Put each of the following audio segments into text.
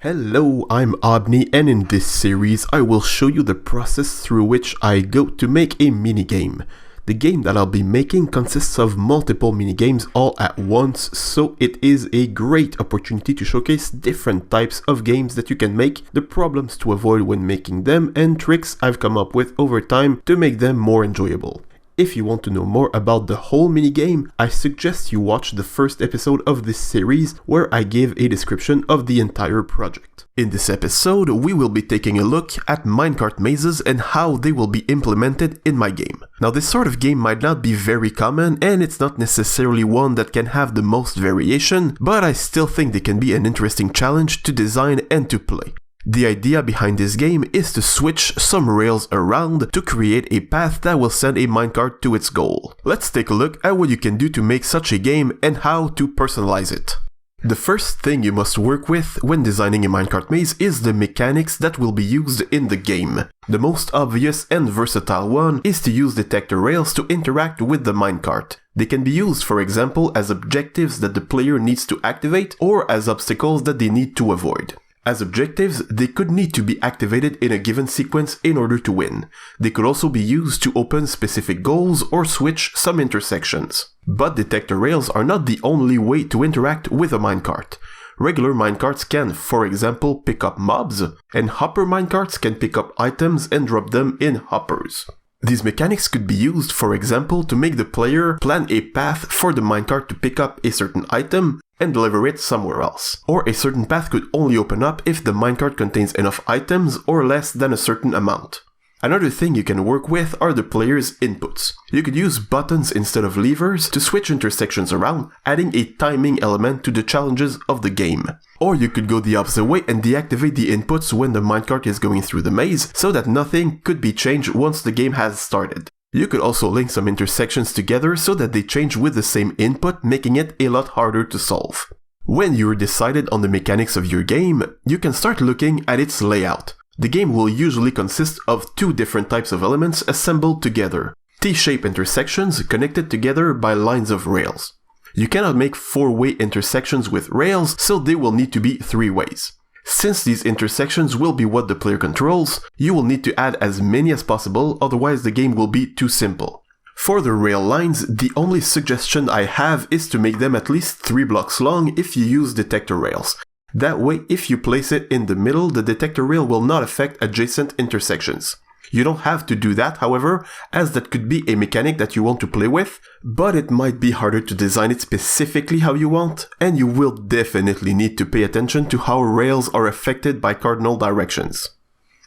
Hello, I'm Aubni, and in this series I will show you the process through which I go to make a minigame. The game that I'll be making consists of multiple minigames all at once, so it is a great opportunity to showcase different types of games that you can make, the problems to avoid when making them, and tricks I've come up with over time to make them more enjoyable. If you want to know more about the whole minigame, I suggest you watch the first episode of this series where I give a description of the entire project. In this episode, we will be taking a look at Minecart Mazes and how they will be implemented in my game. Now, this sort of game might not be very common and it's not necessarily one that can have the most variation, but I still think they can be an interesting challenge to design and to play. The idea behind this game is to switch some rails around to create a path that will send a minecart to its goal. Let's take a look at what you can do to make such a game and how to personalize it. The first thing you must work with when designing a minecart maze is the mechanics that will be used in the game. The most obvious and versatile one is to use detector rails to interact with the minecart. They can be used, for example, as objectives that the player needs to activate or as obstacles that they need to avoid. As objectives, they could need to be activated in a given sequence in order to win. They could also be used to open specific goals or switch some intersections. But detector rails are not the only way to interact with a minecart. Regular minecarts can, for example, pick up mobs, and hopper minecarts can pick up items and drop them in hoppers. These mechanics could be used, for example, to make the player plan a path for the minecart to pick up a certain item and deliver it somewhere else. Or a certain path could only open up if the minecart contains enough items or less than a certain amount. Another thing you can work with are the player's inputs. You could use buttons instead of levers to switch intersections around, adding a timing element to the challenges of the game. Or you could go the opposite way and deactivate the inputs when the minecart is going through the maze, so that nothing could be changed once the game has started. You could also link some intersections together so that they change with the same input, making it a lot harder to solve. When you're decided on the mechanics of your game, you can start looking at its layout. The game will usually consist of two different types of elements assembled together. T-shaped intersections connected together by lines of rails. You cannot make four-way intersections with rails, so they will need to be three ways. Since these intersections will be what the player controls, you will need to add as many as possible, otherwise the game will be too simple. For the rail lines, the only suggestion I have is to make them at least 3 blocks long if you use detector rails. That way, if you place it in the middle, the detector rail will not affect adjacent intersections. You don't have to do that, however, as that could be a mechanic that you want to play with, but it might be harder to design it specifically how you want, and you will definitely need to pay attention to how rails are affected by cardinal directions.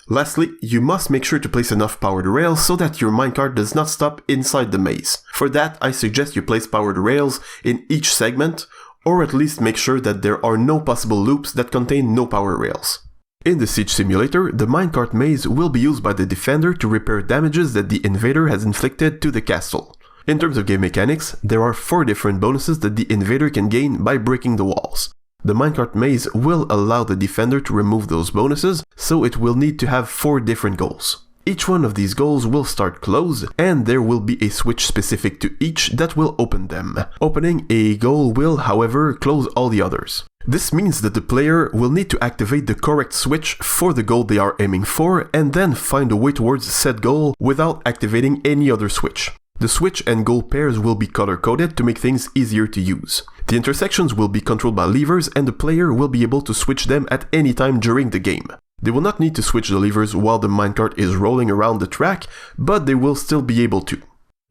Lastly, you must make sure to place enough powered rails so that your minecart does not stop inside the maze. For that, I suggest you place powered rails in each segment, or at least make sure that there are no possible loops that contain no power rails. In the Siege Simulator, the minecart maze will be used by the defender to repair damages that the invader has inflicted to the castle. In terms of game mechanics, there are 4 different bonuses that the invader can gain by breaking the walls. The minecart maze will allow the defender to remove those bonuses, so it will need to have 4 different goals. Each one of these goals will start closed, and there will be a switch specific to each that will open them. Opening a goal will, however, close all the others. This means that the player will need to activate the correct switch for the goal they are aiming for, and then find a way towards said goal without activating any other switch. The switch and goal pairs will be color-coded to make things easier to use. The intersections will be controlled by levers, and the player will be able to switch them at any time during the game. They will not need to switch the levers while the minecart is rolling around the track, but they will still be able to.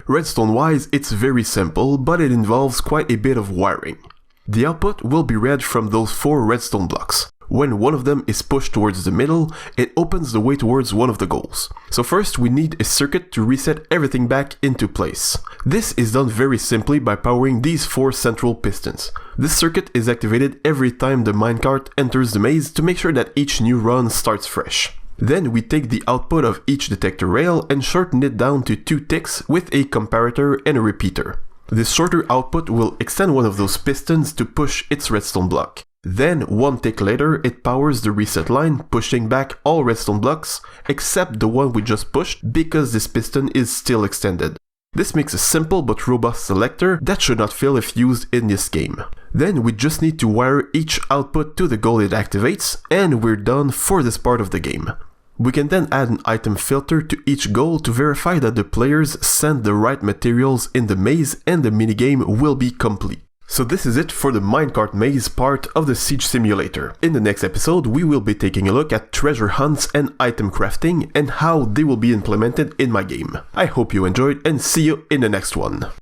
Redstone-wise, it's very simple, but it involves quite a bit of wiring. The output will be read from those 4 redstone blocks. When one of them is pushed towards the middle, it opens the way towards one of the goals. So first we need a circuit to reset everything back into place. This is done very simply by powering these 4 central pistons. This circuit is activated every time the minecart enters the maze to make sure that each new run starts fresh. Then we take the output of each detector rail and shorten it down to 2 ticks with a comparator and a repeater. This shorter output will extend one of those pistons to push its redstone block. Then, 1 tick later, it powers the reset line, pushing back all redstone blocks, except the one we just pushed, because this piston is still extended. This makes a simple but robust selector that should not fail if used in this game. Then we just need to wire each output to the goal it activates, and we're done for this part of the game. We can then add an item filter to each goal to verify that the players send the right materials in the maze and the minigame will be complete. So this is it for the Minecart Maze part of the Siege Simulator. In the next episode, we will be taking a look at treasure hunts and item crafting and how they will be implemented in my game. I hope you enjoyed and see you in the next one.